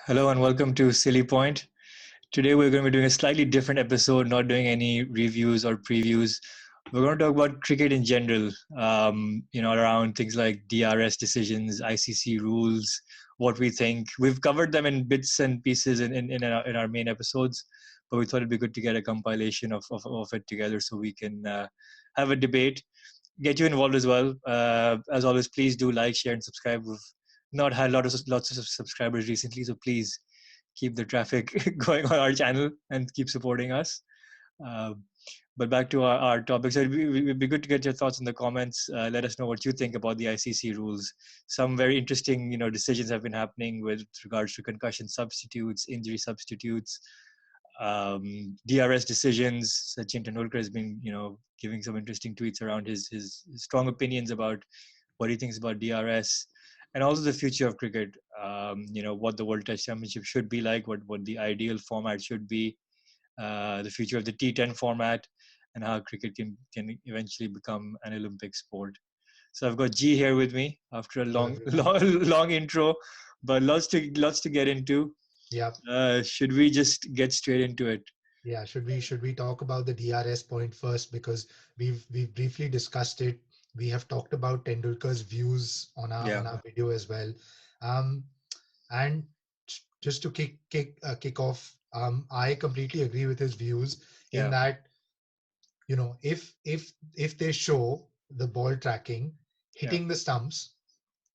Hello and welcome to Sillypoint. Today we're going to be doing a slightly different episode, not doing any reviews or previews. We're going to talk about cricket in general, around things like DRS decisions, ICC rules, what we think. We've covered them in bits and pieces in our main episodes, but we thought it'd be good to get a compilation of it together so we can have a debate, get you involved as well. As always, please do like, share, and subscribe. We've not had lots of subscribers recently, so please keep the traffic going on our channel and keep supporting us. Uh, but back to our topic. So it'd be good to get your thoughts in the comments. Let us know what you think about the ICC rules. Some very interesting, decisions have been happening with regards to concussion substitutes, injury substitutes, DRS decisions. Sachin Tendulkar has been, giving some interesting tweets around his strong opinions about what he thinks about DRS, and also the future of cricket. What the World Test Championship should be like, what the ideal format should be, the future of the T10 format, and how cricket can eventually become an Olympic sport. So I've got G here with me after a long long intro, but lots to get into. Yeah. Should we just get straight into it? Yeah. Should we talk about the DRS point first, because we've briefly discussed it. We have talked about Tendulkar's views on our video as well. Um, and just to kick off, I completely agree with his views in that, if they show the ball tracking hitting the stumps,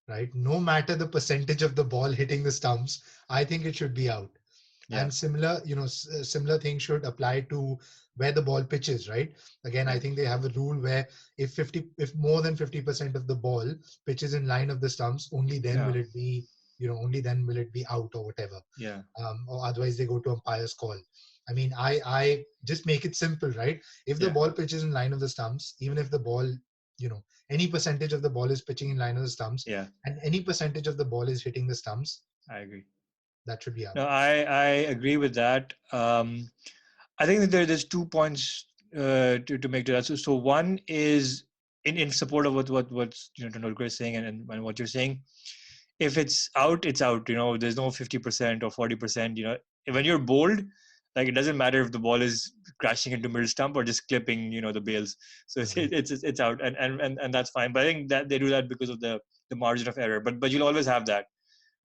right, no matter the percentage of the ball hitting the stumps, I think it should be out. And similar thing should apply to where the ball pitches, right? Again, I think they have a rule where if more than 50% of the ball pitches in line of the stumps, only then will it be, only then will it be out or whatever. Or otherwise they go to umpire's call. I mean, I just make it simple, right? If the ball pitches in line of the stumps, even if the ball, any percentage of the ball is pitching in line of the stumps, and any percentage of the ball is hitting the stumps, I agree. that should be out. No, I agree with that. I think that there's 2 points to make to that. So one is in support of what Tendulkar is saying and what you're saying. If it's out, it's out. There's no 50% or 40%. When you're bowled, like, it doesn't matter if the ball is crashing into middle stump or just clipping, the bails. So it's out, and that's fine. But I think that they do that because of the margin of error. But you'll always have that,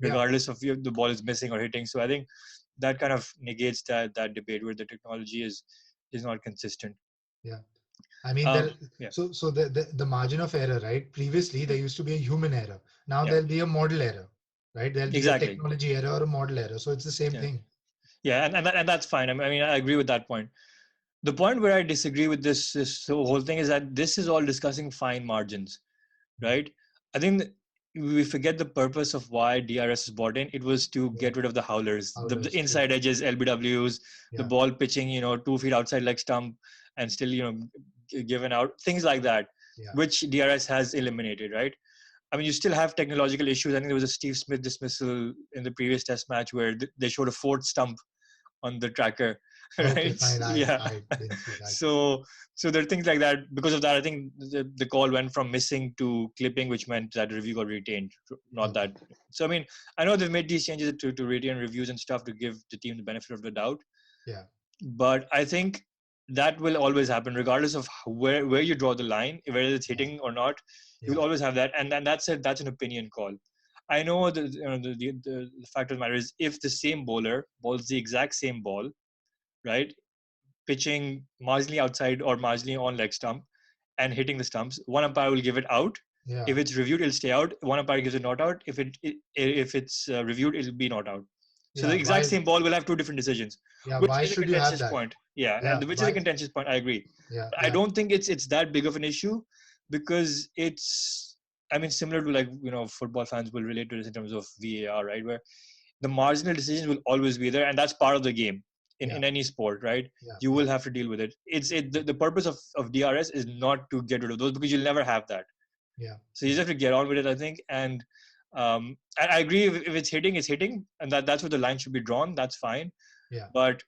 regardless of if the ball is missing or hitting. So I think that kind of negates that debate where the technology is not consistent. Yeah. I mean, so the margin of error, right? Previously, there used to be a human error. Now there'll be a model error, right? There'll be a technology error or a model error. So it's the same thing. Yeah, and that's fine. I mean, I agree with that point. The point where I disagree with this whole thing is that this is all discussing fine margins, right? I think we forget the purpose of why DRS is brought in. It was to get rid of the howlers, the inside edges, LBWs, the ball pitching, 2 feet outside leg stump and still, given out, things like that, which DRS has eliminated, right? I mean, you still have technological issues. I think there was a Steve Smith dismissal in the previous test match where they showed a fourth stump on the tracker, right? Okay, fine. I didn't see that. So there are things like that. Because of that, I think the call went from missing to clipping, which meant that review got retained, not that. So I mean, I know they've made these changes to retain reviews and stuff to give the team the benefit of the doubt. Yeah. But I think that will always happen, regardless of where you draw the line, whether it's hitting or not. You'll always have that, and that's an opinion call. I know the fact of the matter is, if the same bowler bowls the exact same ball, right, pitching marginally outside or marginally on leg stump and hitting the stumps, one umpire will give it out. If it's reviewed, it'll stay out. One umpire gives it not out. If it's reviewed, it'll be not out. So the exact same ball will have 2 different decisions. Yeah, why should you have that? Point. And which is a contentious point. I agree. I don't think it's that big of an issue, because it's, I mean, similar to football fans will relate to this in terms of VAR, right? Where the marginal decisions will always be there, and that's part of the game in any sport, right? You will have to deal with it. The purpose of DRS is not to get rid of those, because you'll never have that. Yeah. So you just have to get on with it, I think. And I agree, if it's hitting, it's hitting, and that's where the line should be drawn. That's fine. Yeah. But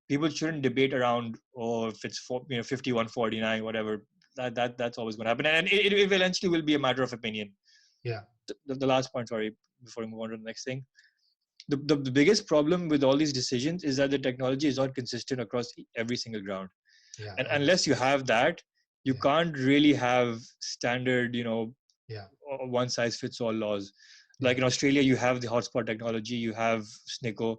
people shouldn't debate around, if it's 51-49, whatever. That's always going to happen, and it eventually will be a matter of opinion. Yeah. The last point, sorry, before we move on to the next thing. the biggest problem with all these decisions is that the technology is not consistent across every single ground. Yeah, And unless obviously. you have that, you Yeah, can't really have standard, yeah, one size fits all laws. Like yeah, in Australia, you have the hotspot technology, you have SNCO.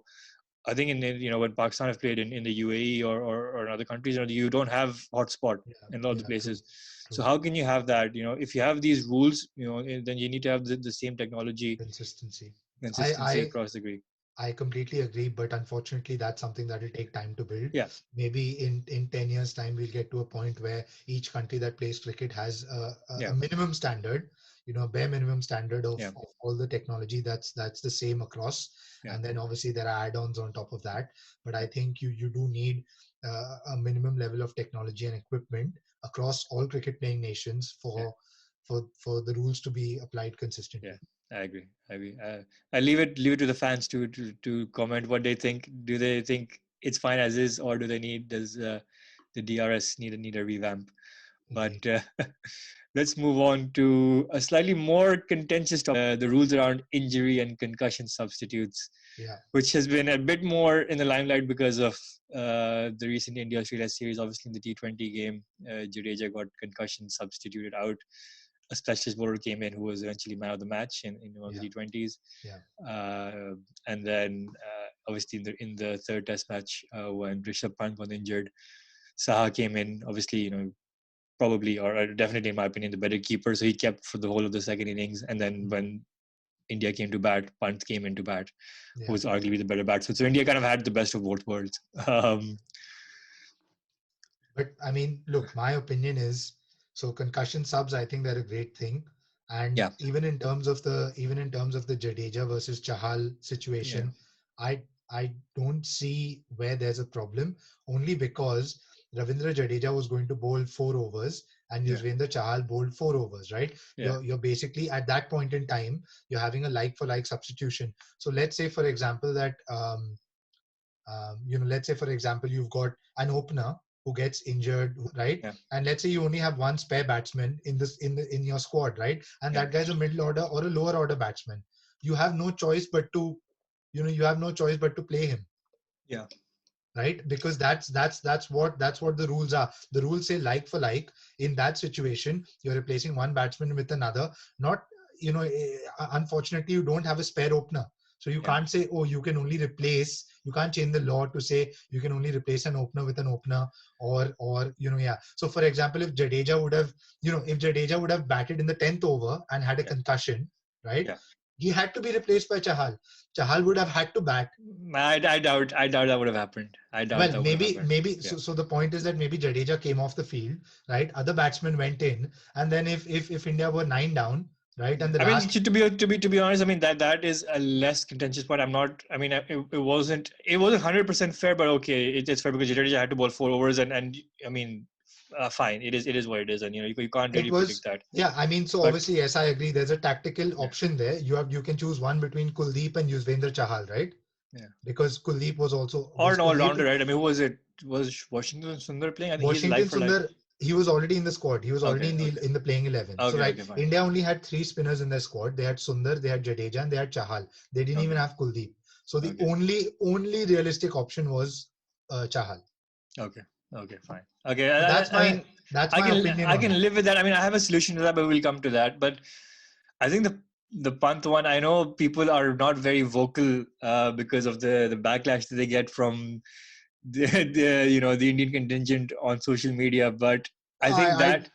I think when Pakistan have played in the UAE or other countries, you don't have hotspot yeah, in a lot of the yeah. True, places. So true. how can you have that? If you have these rules, then you need to have the same technology Consistency. I, consistency I, across the grid. I completely agree, but unfortunately, that's something that will take time to build. Yeah, Maybe in 10 years' time, we'll get to a point where each country that plays cricket has a yeah, minimum standard, a bare minimum standard yeah, of all the technology that's the same across. yeah, And then obviously there are add-ons on top of that. But I yeah, think you do need a minimum level of technology and equipment across all cricket playing nations yeah. for the rules to be applied Yeah, consistently. I agree. I agree. I leave it to the fans to comment what they think. Do they think it's fine as is, or does the DRS need a revamp? But Agreed. let's move on to a slightly more contentious topic: the rules around injury and concussion substitutes, Yeah. which has been a bit more in the limelight because of the recent India-Australia series. Obviously, in the T20 game, Jadeja got concussion substituted out. A specialist bowler came in who was eventually man of the match in one of the Yeah. T20s. Yeah. And then obviously in the third test match when Rishabh Pant got injured, Saha came in. Obviously, probably or definitely in my opinion the better keeper. So he kept for the whole of the second innings. And then Mm. when India came to bat, Pant came into bat, who Yeah. was arguably the better batsman. So India kind of had the best of both worlds. But I mean, look, my opinion is so concussion subs, I think they're a great thing. And Yeah, even in terms of the Jadeja versus Chahal yeah, situation, I don't see where there's a problem, only because Ravindra Jadeja was going to bowl 4 overs and yeah, Yuzvendra Chahal bowled 4 overs, right? yeah, You're basically at that point in time, you're having a like for like substitution. So let's say, for example, that let's say for example you've got an opener who gets injured, right? yeah, And let's say you only have one spare batsman in your squad, right? And yeah, that guy's a middle order or a lower order batsman. You have no choice but to play him, yeah, right? Because that's what the rules are. The rules say like for like. In that situation, you're replacing one batsman with another. Not, unfortunately, you don't have a spare opener, so you yeah, can't say, oh, you can't change the law to say you can only replace an opener with an opener, or yeah. So for example, if Jadeja would have batted in the 10th over and had a yeah, concussion, right? yeah. He had to be replaced by Chahal would have had to bat. I doubt that would have happened. I doubt Well, that would have happened. maybe Yeah. so the point is that maybe Jadeja came off the field, right? Other batsmen went in, and then if India were 9 down, right, and the I mean, last to be honest, I mean that is a less contentious point. I'm not. I mean, it wasn't 100% fair, but okay, it's fair because Jadeja had to bowl 4 overs, and I mean, fine. It is what it is, and you can't it really predict was, that. yeah, I mean, so But obviously, yes, I agree. There's a tactical yeah, option there. You can choose one between Kuldeep and Yuzvendra Chahal, right? yeah, Because Kuldeep or was an all rounder, Kuldeep right? I mean, who was it? Was Washington Sundar playing? I think he's like Washington for like. Sundar, he was already in the squad. He was already Okay, in the okay, in the playing 11. So okay, right, okay, fine. India only had three spinners in their squad. They had Sundar, they had Jadeja, and they had Chahal. They didn't even Okay, have Kuldeep. So the okay, only realistic option was Chahal. okay, okay, fine. Okay, So I mean, that's I my can opinion I on it. can live with that. I mean, I have a solution to that, but we'll come to that. But I think the Pant one, I know people are not very vocal because of the backlash that they get from the Indian contingent on social media. But I think I that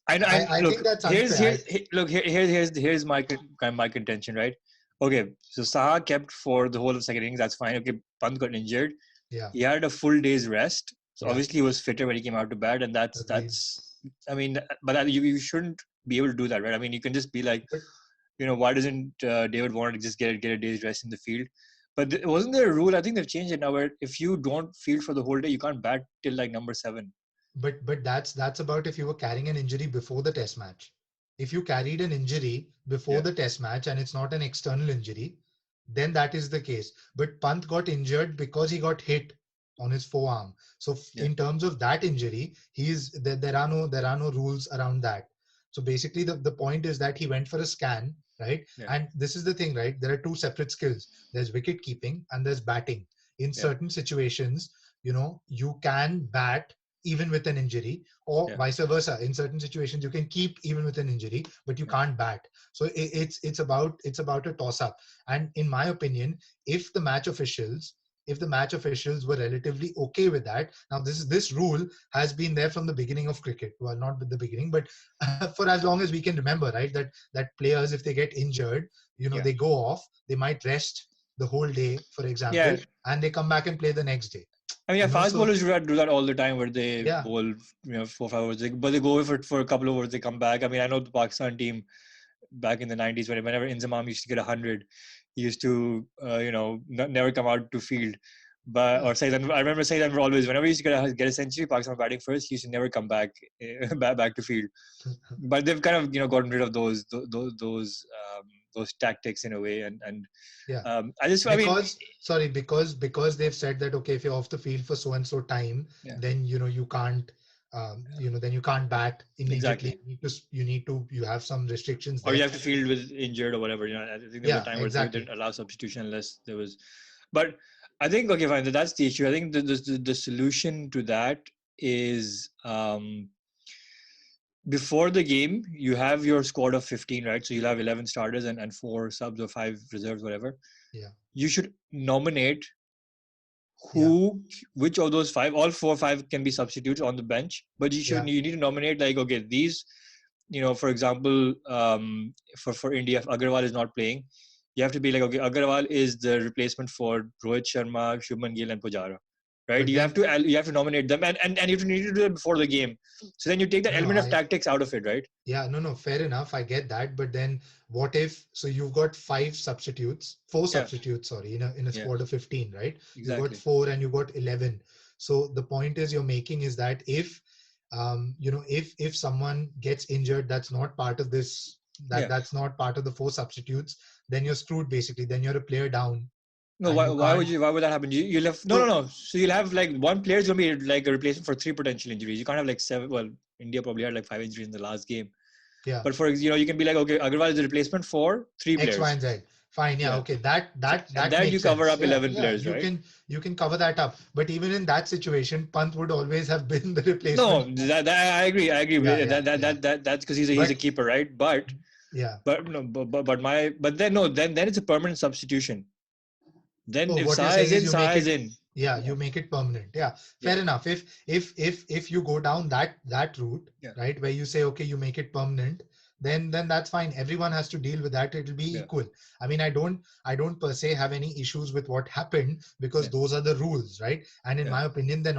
I I think look that's unfair. look here's my contention, right? Okay, so Saha kept for the whole of the second innings. That's fine. Okay, Pant got injured. Yeah, He had a full day's rest, so yeah, obviously he was fitter when he came out to bat, and that's agreed. that's. I mean, but you shouldn't be able to do that, right? I mean, you can just be like, But why doesn't David Warner just get a day's rest in the field? But wasn't there a rule? I think they've changed it now, where if you don't field for the whole day, you can't bat till like number 7. but that's about if you were carrying an injury before the test match. If you carried an injury before Yeah, the test match and it's not an external injury, then that is the case. But Pant got injured because he got hit on his forearm. So yeah, in terms of that injury, there are no rules around that. So basically the point is that he went for a scan, right? Yeah. And this is the thing, right? There are two separate skills. There's wicket keeping and there's batting. In Yeah. certain situations, you can bat even with an injury, or Yeah. vice versa. In certain situations you can keep even with an injury, but you Yeah. can't bat. So it's about a toss up. And in my opinion, if the match officials were relatively okay with that. Now this rule has been there from the beginning of cricket. Well, not at the beginning, but for as long as we can remember, right? That players, if they get injured, Yeah. they go off, they might rest the whole day, for example, Yeah. and they come back and play the next day. I mean, yeah, fast So bowlers do that all the time, where they yeah, bowl, 4 5 overs, but they go away for a couple of overs, they come back. I mean, I know the Pakistan team back in the 90s, whenever Inzamam used to get 100, he used to, never come out to field. But yeah. or Saidan, I remember Saidan always, whenever he used to get a century, Pakistan batting first, he used to never come back back to field. But they've kind of gotten rid of those tactics in a way, and Yeah. I mean, Because they've said that, okay, if you're off the field for so and so time, yeah, then you can't then you can't bat immediately. exactly. You have some restrictions Or you there. have to field with injured or whatever. I think there was a Yeah, time where they exactly. didn't allow substitution unless there was. But I think, okay, fine. That's the issue. I think the solution to that is, before the game you have your squad of 15, right? So you'll have 11 starters and 4 subs or 5 reserves, whatever. Yeah, You should nominate yeah, which of those five, all 4 or 5 can be substitutes on the bench, but yeah. you need to nominate, like, okay, these, for example, for India, if Agarwal is not playing, you have to be like, okay, Agarwal is the replacement for Rohit Sharma, Shubman Gill, and Pujara, right? But then You have to nominate them, and you need to do it before the game. So then you take the no, no, element of tactics out of it, right? yeah, no, fair enough. I get that. But then what if, so you've got four Yeah, substitutes, sorry, in a yeah, squad of 15, right? You've got exactly. four and you've got 11. So the point is you're making is that if someone gets injured, that's not part of this, Yeah. that's not part of the four substitutes, then you're screwed basically. Then you're a player down No, and you can't. why would that happen? You'll have no, no, So no. So you'll have like one player is gonna be like a replacement for 3 potential injuries. You can't have like 7. Well, India probably had like 5 injuries in the last game. yeah, But you can be like, okay, Agarwal is the replacement for three X, Y, players. and Z. Fine, yeah, Yeah. okay. That So, that and that then you makes cover sense. up Yeah, 11 yeah. players, right? You can cover that up. But even in that situation, Pant would always have been the No, replacement. that I agree. I agree. Yeah, yeah, yeah. That's because he's a But keeper, right? yeah. But then no, then it's a permanent substitution. Then Oh, if what you're Saha is saying is in, you make Saha is it, in. yeah, Yeah, you make it permanent. Yeah, yeah, fair enough. If you go down that route, yeah, right, where you say, okay, you make it permanent, then that's fine. Everyone has to deal with that. It'll be yeah, equal. I mean, I don't per se have any issues with what happened because yeah, those are the rules, right? And in yeah, my opinion, they're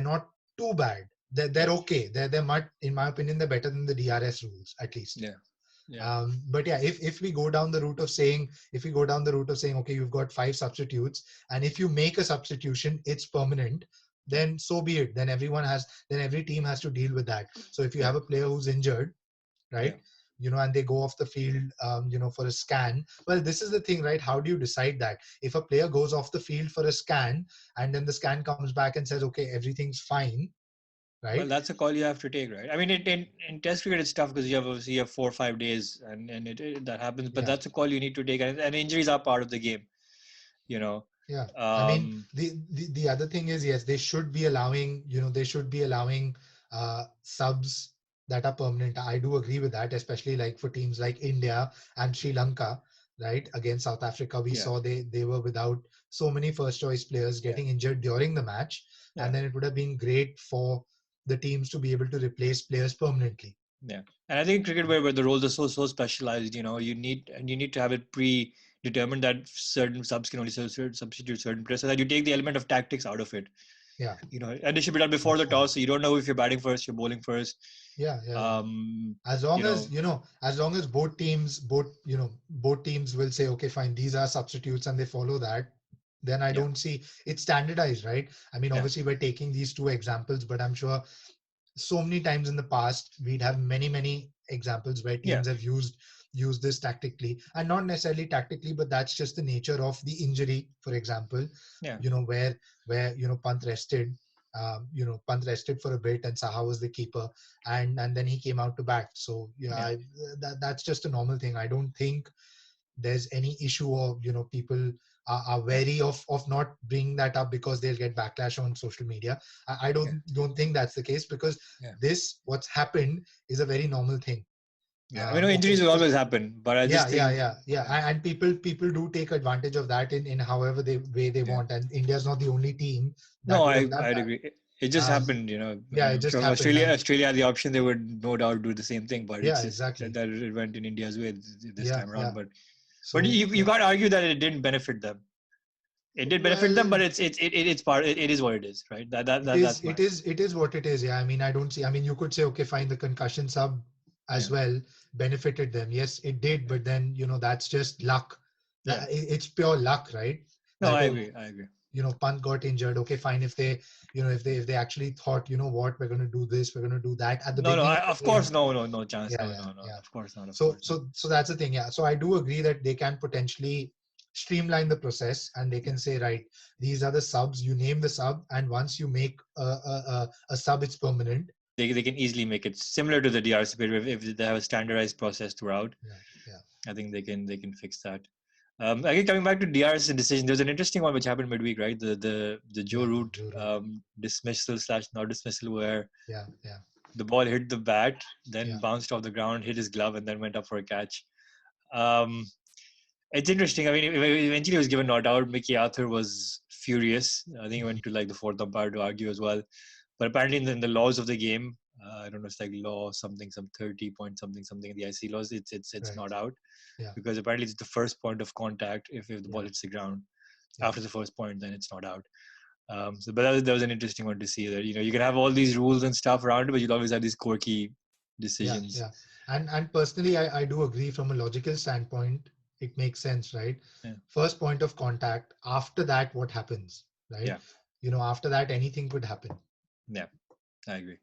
not too bad. They're yeah, okay. They're much, in my opinion, they're better than the DRS rules at least. yeah, yeah, But yeah, if we go down the route of saying, okay, you've got 5 substitutes, and if you make a substitution, it's permanent, then so be it. Then every team has to deal with that. So if you yeah, have a player who's injured, yeah. right, and they go off the field, for a scan. Well, this is the thing, right? How do you decide that? If a player goes off the field for a scan, and then the scan comes back and says, okay, everything's fine, Well, right? that's a call you have to take, right? I mean, in Test cricket, it's tough because you have 4 or 5 days, and that happens. But Yeah. that's a call you need to take, and injuries are part of the game, you know. Yeah, I mean, Um, the other thing is, yes, they should be allowing subs that are permanent. I do agree with that, especially like for teams like India and Sri Lanka, right? Against South Africa, we yeah, saw they were without so many first choice players yeah, getting injured during the match, yeah, and then it would have been great for the teams to be able to replace players permanently. yeah. And I think cricket, where the roles are so specialized, you need to have it predetermined that certain subs can only substitute certain players, so that you take the element of tactics out of it. Yeah, And it should be done before that's the fine. toss, so you don't know if you're batting first, you're bowling first. Yeah, yeah, yeah. Um, As you long know, as both teams will say, okay, fine, these are substitutes, and they follow that, then I yeah, don't see it's standardized, right? I mean, yeah, obviously we're taking these two examples, but I'm sure so many times in the past we'd have many examples where yeah, teams have used this tactically, and not necessarily tactically, but that's just the nature of the injury. For example, yeah, where Pant rested, Pant rested for a bit and Saha was the keeper, and then he came out to bat. So that's just a normal thing. I don't think there's any issue of people are wary of not bringing that up because they'll get backlash on social media. I don't think that's the case, because this what's happened is a very normal thing. I mean, injuries will always happen, but I just think and people do take advantage of that in however way they want, and India's not the only team that would have done I'd that. agree. It just happened, It just sure happened. Australia had the option; they would no doubt do the same thing. But it's just exactly. that it went in India's way this time around. But so, you can't argue that it didn't benefit them. It did benefit them, but it's part. It is what it is, right? It is what it is. Yeah, I mean, I don't see. I mean, you could say, okay, fine, the concussion sub as well benefited them. Yes, it did, but then that's just luck. It's pure luck, right? No, I agree. Pant got injured. Okay, fine. If they, if they actually thought, what, we're going to do this, we're going to do that at the beginning. Of course, no chance. No, of course not. So that's the thing. Yeah. So I do agree that they can potentially streamline the process, and they can say, right, these are the subs. You name the sub, and once you make a sub, it's permanent. They can easily make it similar to the DRC, if they have a standardized process throughout. I think they can fix that. Again, coming back to DR's decision, there's an interesting one which happened midweek, right? The Joe Root dismissal / not dismissal, where the ball hit the bat, then bounced off the ground, hit his glove, and then went up for a catch. It's interesting. I mean, eventually he was given not out. Mickey Arthur was furious. I think he went to the fourth umpire to argue as well. But apparently in the laws of the game, I don't know, it's law something, some 30 point something in the IC laws, it's not out. Because apparently it's the first point of contact if the ball hits the ground. After the first point, then it's not out. But that was an interesting one to see, that you can have all these rules and stuff around it, but you'll always have these quirky decisions. And personally, I do agree from a logical standpoint. It makes sense, right? First point of contact. After that, what happens, right? After that, anything could happen. I agree.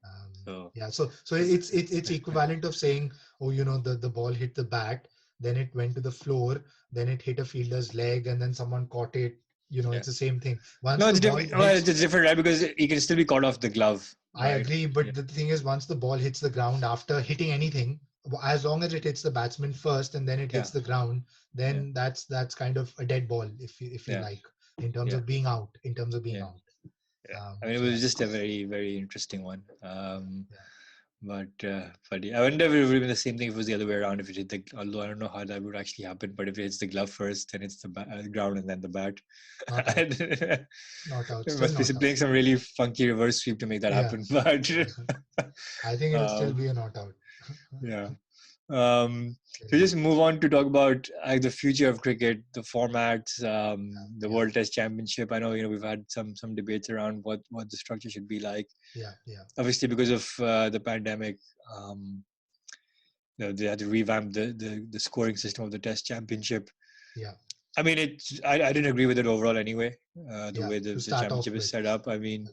So it's equivalent of saying, the ball hit the bat, then it went to the floor, then it hit a fielder's leg, and then someone caught it. It's the same thing. It's different. It's different, right? Because he can still be caught off the glove. I agree, but the thing is, once the ball hits the ground after hitting anything, as long as it hits the batsman first and then it hits the ground, then that's kind of a dead ball, if you like, in terms of being out. I mean, it was just a very, very interesting one. But I wonder if it would have been the same thing if it was the other way around. If it hit although I don't know how that would actually happen, but if it hits the glove first, then it's the ground and then the bat. Not out. It must be playing some really funky reverse sweep to make that happen. But I think it'll still be a not out. So just move on to talk about the future of cricket, the formats, the World Test Championship. I know we've had some debates around what the structure should be like. Obviously, because of the pandemic, they had to revamp the scoring system of the Test Championship. I mean, I didn't agree with it overall anyway. The way the championship is set up. I mean,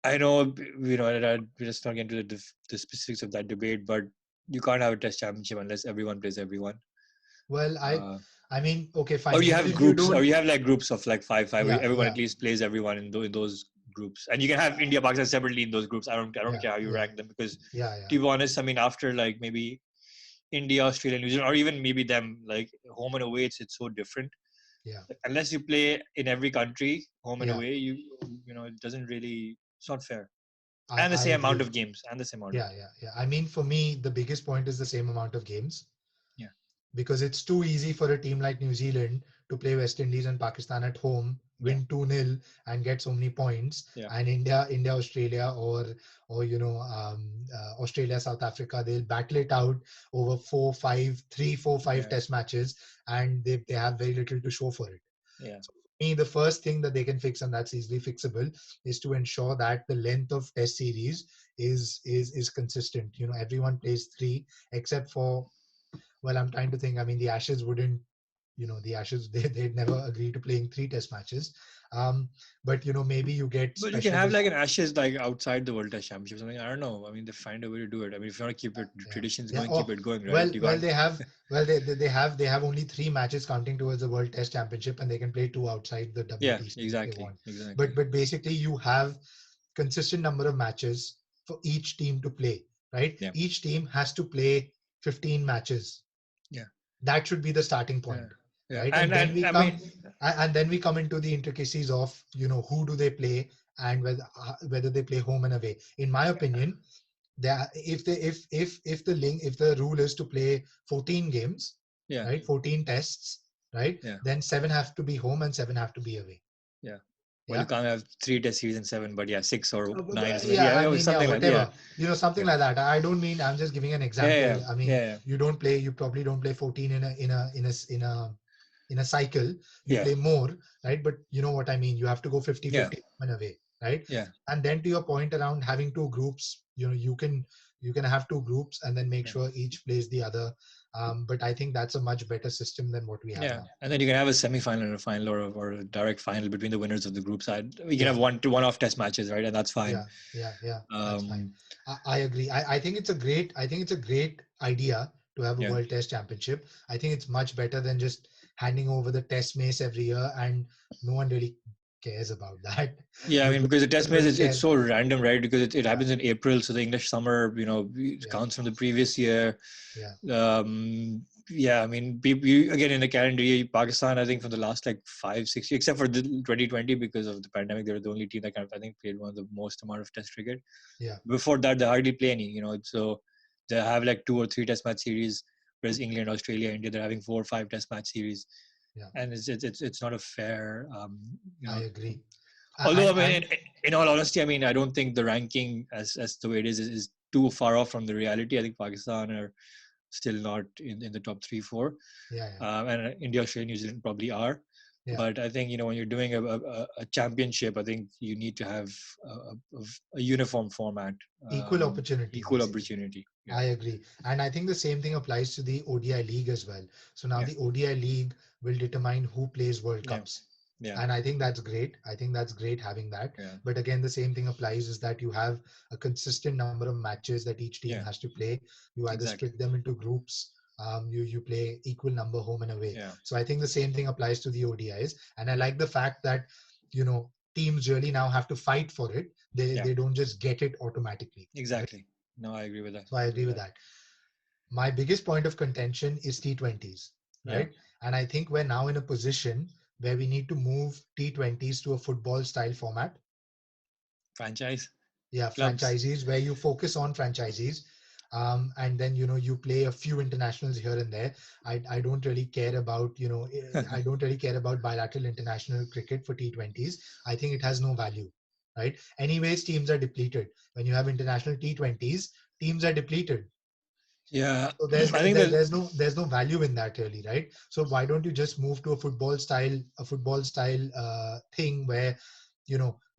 I know we're just not getting into the specifics of that debate, but you can't have a Test Championship unless everyone plays everyone. Well, I mean, okay, fine. Or you have groups, or you have groups of 5-5. Everyone at least plays everyone in those groups, and you can have India, Pakistan separately in those groups. I don't care how you rank them, because to be honest, I mean, after maybe India, Australia, New Zealand, or even maybe them home and away, it's so different. Unless you play in every country, home and away, it doesn't really. It's not fair. And the same amount of games. I mean, for me, the biggest point is the same amount of games. Because it's too easy for a team like New Zealand to play West Indies and Pakistan at home, win 2-0 and get so many points. And India, Australia, or Australia, South Africa, they'll battle it out over 3, 4, 5 test matches, and they have very little to show for it. So for me, the first thing that they can fix, and that's easily fixable, is to ensure that the length of test series is consistent. Everyone plays 3, except for, well, I'm trying to think. I mean, the Ashes wouldn't the Ashes, they'd never agree to playing 3 test matches. But maybe you get But you can have special. like an Ashes like outside the World Test Championship or something. I don't know. I mean, they find a way to do it. I mean, if you want to keep your Yeah, traditions yeah. going, keep Oh, it going, right? well, You well, can't. they have, well, they have only 3 matches counting towards the World Test Championship, and they can play 2 outside the Yeah, WTC if they exactly, want. But exactly. but basically, you have consistent number of matches for each team to play. Right? Yeah, Each team has to play 15 matches. yeah, That should be the starting yeah, point, yeah. right? And then And we I come, mean, and then we come into the intricacies of who do they play, and whether they play home and away. In my opinion, that if the rule is to play 14 games, yeah, right, 14 tests, right, yeah, then 7 have to be home and 7 have to be away. yeah. Well, you Yeah. can't have 3 Test series and 7, but yeah, 6 or 9 or something. Yeah, Yeah, I yeah, mean, yeah, something like yeah, whatever, something yeah, like that. I don't mean, I'm just giving an yeah, example. yeah, I mean, yeah, you probably don't play 14 in a cycle. You yeah, play more, right? But you know what I mean. You have to go 50 yeah, 50 and away, right? yeah, And then to your point around having 2 groups, you can have 2 groups and then make yeah. sure each plays the other. But I think that's a much better system than what we have Yeah, now. and then you can have a semi-final and a final, or a direct final between the winners of the group side. We can Yeah. have one-off Test matches, right? And that's fine. Yeah, that's fine. Um, I agree. I think it's a great idea to have a yeah, World Test Championship. I think it's much better than just handing over the Test mace every year, and no one really cares about that. yeah. I mean, because the No Test one match really it's cares. so random, right? Because it Yeah, happens in April, so the English summer, it yeah, counts from the previous year. yeah, Yeah, I mean, again in the calendar year, Pakistan, I think from the last like 5, 6 years, except for the 2020 because of the pandemic, they were the only team that kind of I think played one of the most amount of Test cricket. yeah, Before that, they hardly play any. So they have like 2 or 3 Test match series, whereas England, Australia, India, they're having 4 or 5 Test match series, yeah. and it's not a fair. I agree. Although I mean, And in all honesty, I mean, I don't think the ranking as the way it is too far off from the reality. I think Pakistan are still not in the top 3, 4, yeah, yeah, and India, Australia, New Zealand probably are. yeah. But I think when you're doing a championship, I think you need to have a uniform format, Equal opportunity, equal basically. opportunity. Yeah, I agree. And I think the same thing applies to the ODI league as well. So now yeah, the ODI league will determine who plays World yeah, Cups. yeah, And I think that's great. I think that's great having that. yeah, But again, the same thing applies is that you have a consistent number of matches that each team yeah. has to play. You either Exactly. split them into groups. You play equal number home and away. Yeah, So I think the same thing applies to the ODIs. And I like the fact that teams really now have to fight for it. They yeah. they don't just get it automatically. Right? Exactly. No, I agree with that. So I agree with that. My biggest point of contention is T20s, Yeah. right? And I think we're now in a position where we need to move T20s to a football style format. Franchise Yeah, clubs. franchisees where you focus on franchisees. And then you play a few internationals here and there. I don't really care about I don't really care about bilateral international cricket for T20s. I think it has no value, right? Anyways, teams are depleted. When you have international T20s, teams are depleted. Yeah, So I think that. there's no value in that really, right? So why don't you just move to a football style thing where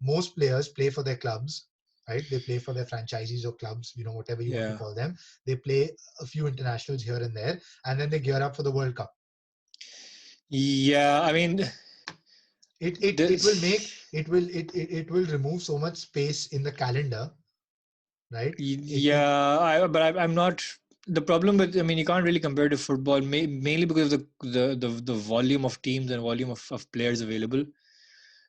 most players play for their clubs, right? They play for their franchisees or clubs, whatever you want to Yeah, call them. They play a few internationals here and there, and then they gear up for the World Cup. yeah. I mean, It will this. make it will remove so much space in the calendar, right? It Yeah, but I'm not. The problem with, I mean, you can't really compare to football, mainly because of the volume of teams and volume of players available.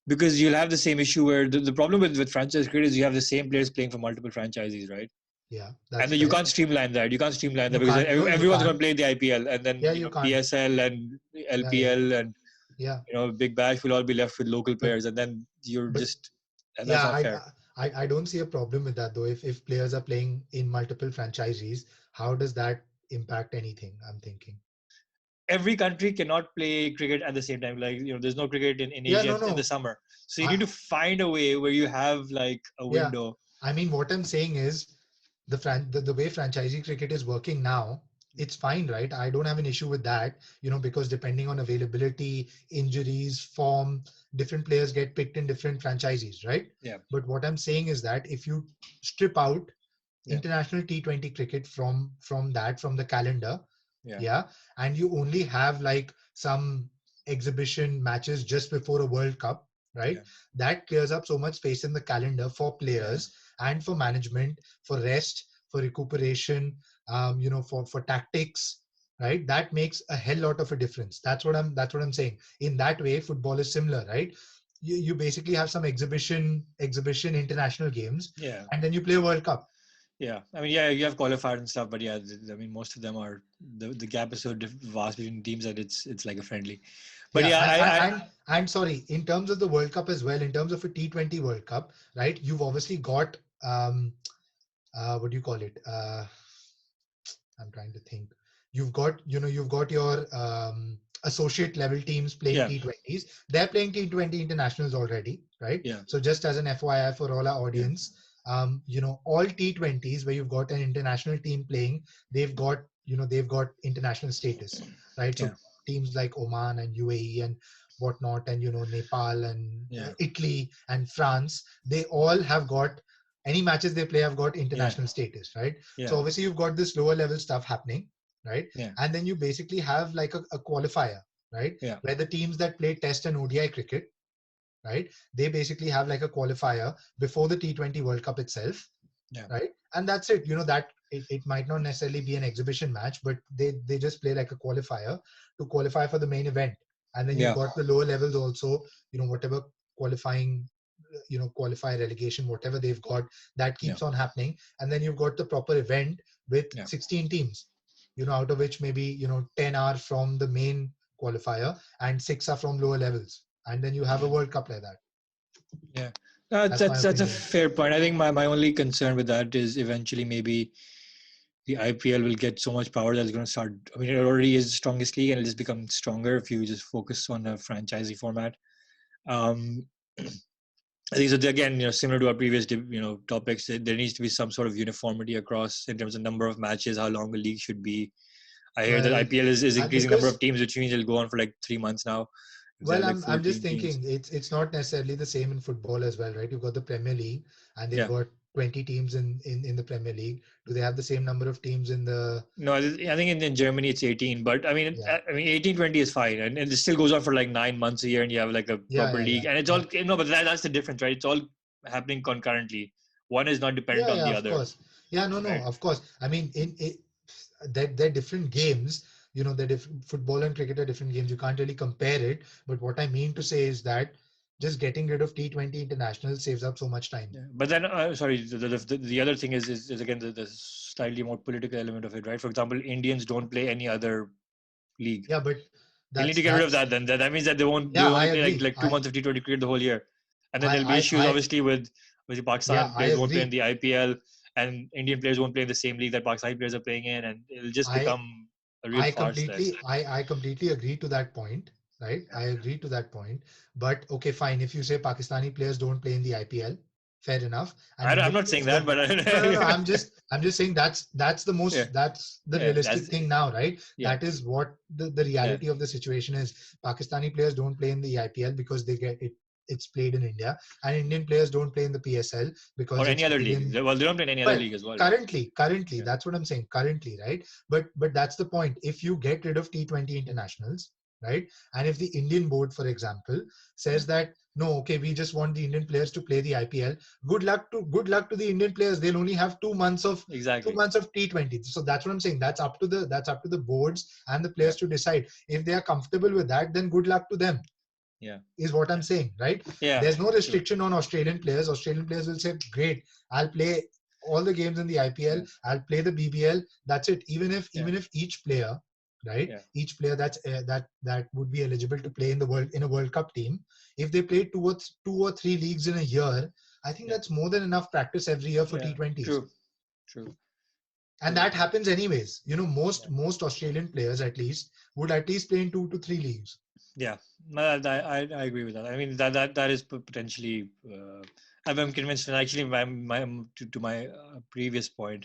Because you'll have the same issue where the problem with franchise cricket is you have the same players playing for multiple franchises, right? Yeah, And that's then you fair. can't streamline that. You can't streamline that You because can't. No, you everyone's going to can't. play the IPL, and then Yeah, you can't. PSL and Yeah, LPL and yeah. Big Bash will all be left with local But players, and then you're but just, and that's yeah, not fair. I don't see a problem with that though. If players are playing in multiple franchisees, how does that impact anything? I'm thinking. Every country cannot play cricket at the same time. Like there's no cricket in Yeah, Asia no, in the no. summer, so you need I to find a way where you have like a Yeah. window. I mean, what I'm saying is the way franchisee cricket is working now, it's fine, right? I don't have an issue with that, because depending on availability, injuries, form, different players get picked in different franchisees, right? Yeah, But what I'm saying is that if you strip out yeah, international T20 cricket from the calendar, yeah, and you only have like some exhibition matches just before a World Cup, right? That clears up so much space in the calendar for players and for management, for rest, for recuperation, for tactics, right? That makes a hell lot of a difference. That's what I'm saying. In that way, football is similar, right? You basically have some exhibition international games, and then you play a World Cup. Yeah, I mean, yeah, you have qualifiers and stuff, but yeah, I mean, most of them are the gap is so vast between teams that it's like a friendly. But Yeah, yeah, and sorry, in terms of the World Cup as well, in terms of a T20 World Cup, right? You've obviously got what do you call it? I'm trying to think. You've got your associate level teams playing T20s. They're playing T20 internationals already, right? So just as an FYI for all our audience, all T20s where you've got an international team playing, they've got international status, right? So teams like Oman and UAE and whatnot, and Nepal and Italy and France, they all have got any matches they play have got international status, right? So obviously you've got this lower level stuff happening, right? And then you basically have like a qualifier, right? Where the teams that play test and ODI cricket, right? They basically have like a qualifier before the T20 World Cup itself, right? And that's it. That it might not necessarily be an exhibition match, but they just play like a qualifier to qualify for the main event. And then you've got the lower levels also, whatever qualifying, qualify relegation, whatever they've got, that keeps on happening. And then you've got the proper event with 16 teams, out of which maybe 10 are from the main qualifier and 6 are from lower levels, and then you have a World Cup like that. That's a fair point. I think my only concern with that is eventually maybe the IPL will get so much power that it's going to start. I mean, it already is the strongest league, and it'll just become stronger if you just focus on a franchisee format. I think so. Again, similar to our previous, topics, there needs to be some sort of uniformity across in terms of number of matches, how long a league should be. I hear that IPL is increasing number of teams, which means it'll go on for like 3 months now. Well, I'm just thinking it's not necessarily the same in football as well, right? You've got the Premier League, and they've got 20 teams in the Premier League. Do they have the same number of teams in the? No, I think in Germany it's 18, but I mean 18-20 is fine, and it still goes on for like 9 months a year, and you have like a proper league, and it's all but that's the difference, right? It's all happening concurrently. One is not dependent on the other. Of course. Yeah, no, of course. I mean, they're different games. Football and cricket are different games. You can't really compare it. But what I mean to say is that just getting rid of T20 international saves up so much time. Yeah. But then, the other thing is again the slightly more political element of it, right? For example, Indians don't play any other league. Yeah, but they need to get rid of that. Then that means that they won't. Yeah, they only play like 2 months of T20 cricket the whole year, and then there'll be issues obviously with the Pakistan players won't play in the IPL, and Indian players won't play in the same league that Pakistani players are playing in, and it'll just become a real farce. I completely agree to that point, right? I agree to that point. But okay, fine. If you say Pakistani players don't play in the IPL, fair enough. And I'm not saying that, but no. I'm just saying that's the most that's the realistic thing now, right? That is what the reality of the situation is. Pakistani players don't play in the IPL because they get it. It's played in India, and Indian players don't play in the PSL because or any other league. Well, they don't play in any other league as well. Currently, that's what I'm saying. Currently, right? But that's the point. If you get rid of T20 internationals, right, and if the Indian board, for example, says that no, okay, we just want the Indian players to play the IPL. Good luck to the Indian players. They'll only have 2 months of 2 months of T20. So that's what I'm saying. That's up to the boards and the players to decide. If they are comfortable with that, then good luck to them. Is what I'm saying, right? There's no restriction on Australian players. Australian players will say, great, I'll play all the games in the IPL, I'll play the BBL, that's it. Even if each player, right, each player that would be eligible to play in a World Cup team, if they play two or three leagues in a year, I think that's more than enough practice every year for T20s. True. And that happens anyways. Most Australian players at least would at least play in 2 to 3 leagues. Yeah, I agree with that. I mean that is potentially. I'm convinced, and actually, to my previous point,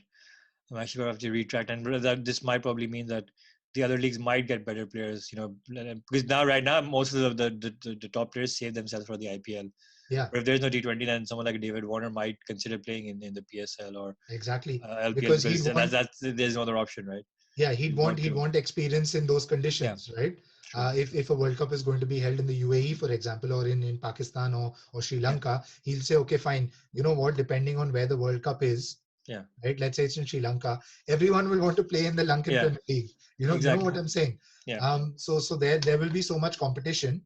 I'm actually going to have to retract, and that this might probably mean that the other leagues might get better players. Because right now most of the top players save themselves for the IPL. Yeah. But if there's no T20, then someone like David Warner might consider playing in the PSL or exactly LPL because there's no other option, right? Yeah, You'd want he'd to. want experience in those Yeah, conditions, right? true. If a World Cup is going to be held in the UAE, for example, or in Pakistan or Sri Yeah, Lanka, he'll say, okay, fine. You know what? Depending on where the World Cup is, yeah, right? Let's say it's in Sri Lanka. Everyone will want to play in the Lankan yeah, Premier League. You know exactly. what I'm saying? Yeah, So there will be so much competition,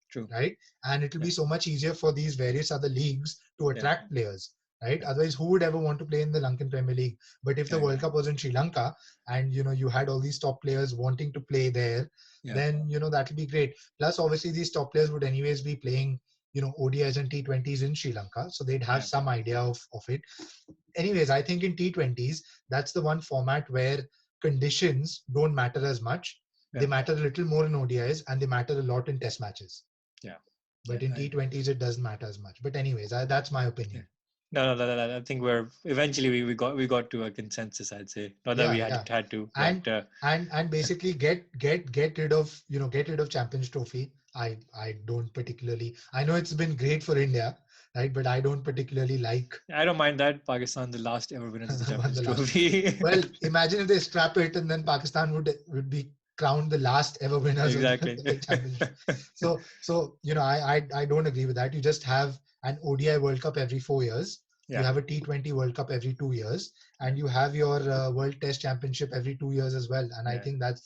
true. right? And it will Yeah, be so much easier for these various other leagues to yeah, attract players, right? yeah, Otherwise, who would ever want to play in the Lankan Premier League? But if the yeah, World exactly. Cup was in Sri Lanka and you had all these top players wanting to play there, Yeah, then that will be great. Plus, obviously, these top players would anyways be playing ODIs and T20s in Sri Lanka, so they'd have yeah, some idea of it. Anyways, I think in T20s, that's the one format where conditions don't matter as much. They yeah, matter a little more in ODIs and they matter a lot in test matches. yeah, yeah. But in I agree. T20s, it doesn't matter as much. But anyways, that's my Yeah. opinion. No, I think we're eventually we got to a consensus. I'd say not that we Yeah, had yeah. had to, but And and basically get rid of get rid of Champions Trophy. I don't particularly. I know it's been great for India, right? But I don't particularly like I don't mind that. Pakistan, the last ever winners of the won Champions the last. Trophy. Well, imagine if they scrap it and then Pakistan would be crowned the last ever winners of Exactly. the championship. So I don't agree with that. You just have an ODI World Cup every 4 years. You Yeah, have a T20 World Cup every 2 years, yeah, and you have your World Test Championship every 2 years as well. And I yeah, think that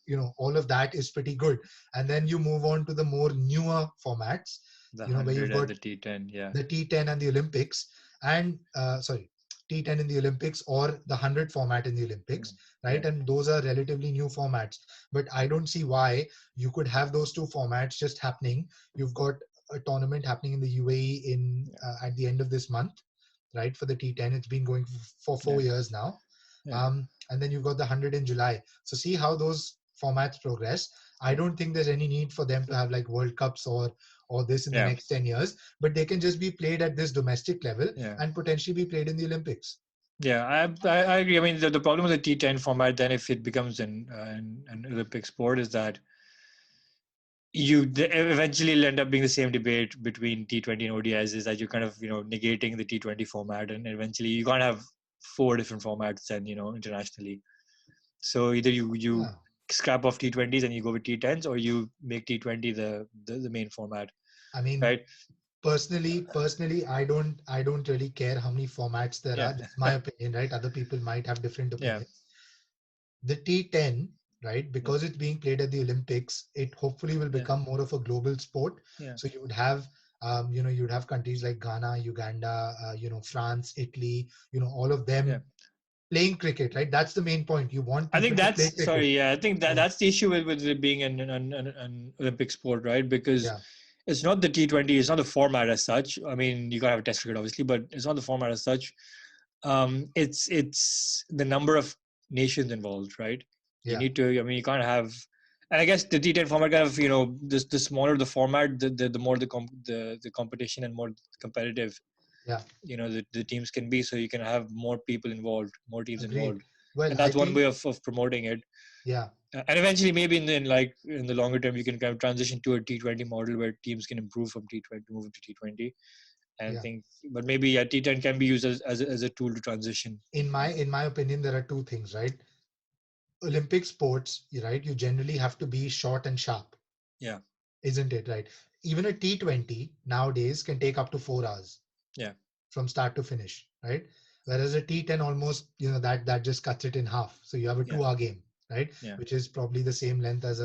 yeah, all of that is pretty good. And then you move on to the more newer formats, the where you've 100 and got the T10. Yeah, the T10 and the Olympics, and sorry, T10 in the Olympics or the 100 format in the Olympics, yeah, right? And those are relatively new formats. But I don't see why you could have those two formats just happening. You've got a tournament happening in the UAE in yeah, at the end of this month, right? For the T10, it's been going for yeah, 4 years now. yeah, And then you've got the 100 in July. So see how those formats progress. I don't think there's any need for them to have like World Cups or this in the yeah, next 10 years, but they can just be played at this domestic level yeah. and potentially be played in the Olympics. Yeah, I agree. I mean, the problem with the T10 format, then if it becomes an Olympic sport, is that eventually will end up being the same debate between T20 and ODIs, is that you're kind of negating the T20 format, and eventually you can't have four different formats then internationally. So either you Yeah. scrap off T20s and you go with T10s, or you make T20 the main format, I mean, right? personally, I don't really care how many formats there Yeah, are. That's my opinion, right? Other people might have different yeah, opinions. The T10, right? yeah, Because it's being played at the Olympics, it hopefully will yeah, become more of a global sport. yeah, So you would have, you'd have countries like Ghana, Uganda, France, Italy, all of yeah. them playing cricket, right? That's the main point. You want I think people to play that's cricket. sorry. Yeah, I think So that's the issue with it being an Olympic sport, right? Because yeah, it's not the T20, it's not the format as such. I mean, you gotta have a test cricket, obviously, but it's not the format as such. It's the number of nations involved, right? You yeah, need to. I mean, you can't have. And I guess the T10 format kind of the smaller the format, the more the competition and more competitive yeah. the teams can be, so you can have more people involved, more teams Agreed. involved, Well, and I that's one think way of promoting it. yeah, And eventually maybe in the longer term you can kind of transition to a T20 model where teams can improve from T20 to move to T20, and yeah. think, but maybe yeah, T10 can be used as a tool to transition. In my opinion, there are two things, right? Olympic sports, right? You generally have to be short and sharp, Yeah, isn't it? Right. Even a T20 nowadays can take up to 4 hours yeah, from start to finish, right? Whereas a T10 almost, that just cuts it in half. So you have a yeah, 2 hour game, right? yeah. Which is probably the same length as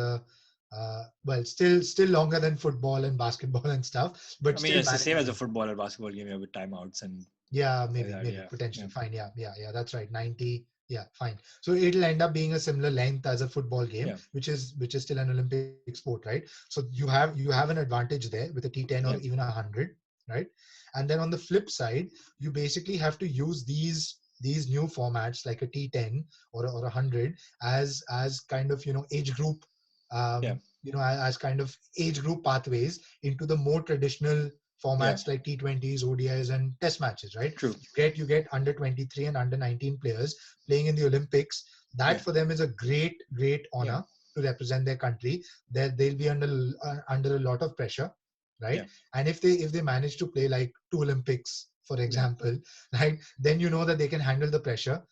well, still longer than football and basketball and stuff, I but mean, still it's the same as a manageable. football or basketball game, with timeouts and Yeah, stuff like maybe, that. maybe Yeah, yeah, potentially fine. Yeah, that's right. 90. Yeah, fine. So it'll end up being a similar length as a football game, yeah, which is still an Olympic sport, right? So you have an advantage there with a T10 or yeah, even 100, right? And then on the flip side, you basically have to use these new formats like a T10 or 100 as kind of age group, yeah, as kind of age group pathways into the more traditional yeah. formats like T20s, ODIs, and Test matches, right? True. You get under 23 and under 19 players playing in the Olympics. That Yeah, for them is a great yeah, honor to represent their country. That they'll be under a lot of pressure, right? yeah, And if they manage to play like two Olympics, for yeah, example, right, then you know that they can handle the pressure.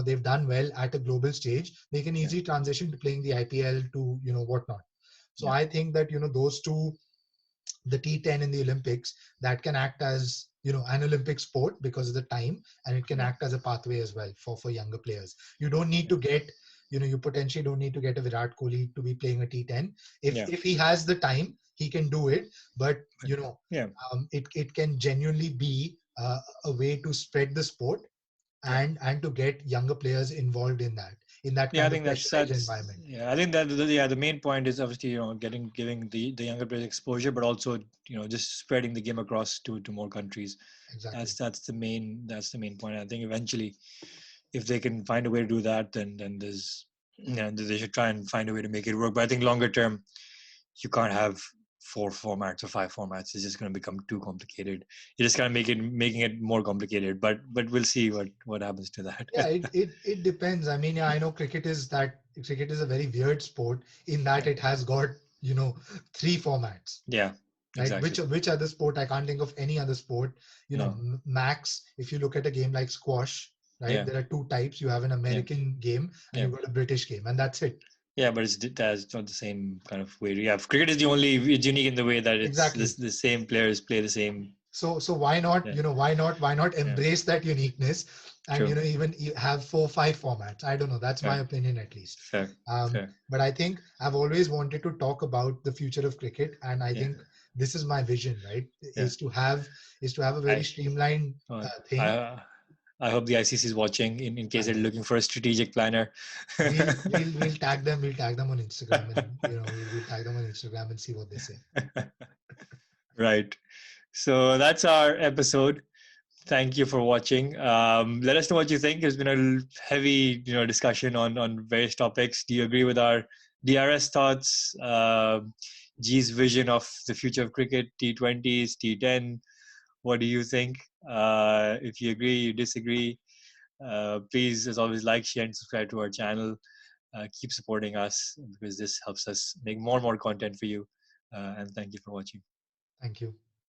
they've done well at a global stage, they can easily transition to playing the IPL to whatnot. So I think that those two, the T10 in the Olympics, that can act as an Olympic sport because of the time, and it can act as a pathway as well for younger players. You don't need to get you potentially don't need to get a Virat Kohli to be playing a T10. If he has the time, he can do it, but it can genuinely be a way to spread the sport and to get younger players involved in that kind I of think pressurized environment. I think that the main point is obviously giving the younger players exposure, but also just spreading the game across to more countries. Exactly. That's the main point. I think eventually, if they can find a way to do that, then there's they should try and find a way to make it work. But I think longer term, you can't have 4 formats or 5 formats. It's just going to become too complicated. You're just kind of making it more complicated. But we'll see what happens to that. Yeah, it depends. I mean, I know cricket is a very weird sport in that it has got 3 formats. Yeah. Right. Exactly. Which other sport? I can't think of any other sport. Max. If you look at a game like squash, right? There are 2 types. You have an American game and you've got a British game, and that's it. Yeah, but it's not the same kind of way. Yeah, cricket is it's unique in the way that it's the same players play the same. So why not why not embrace that uniqueness and even have 4, 5 formats? I don't know. That's my opinion at least. Fair. But I think I've always wanted to talk about the future of cricket, and I think this is my vision, right? Is to have a very streamlined thing. I hope the ICC is watching in case they're looking for a strategic planner. we'll tag them. We'll tag them on Instagram, and we'll tag them on Instagram and see what they say. Right. So that's our episode. Thank you for watching. Let us know what you think. There's been a heavy discussion on various topics. Do you agree with our DRS thoughts? G's vision of the future of cricket, T20s, T10. What do you think? If you agree, you disagree, please, as always, like, share, and subscribe to our channel. Keep supporting us because this helps us make more and more content for you. And thank you for watching. Thank you.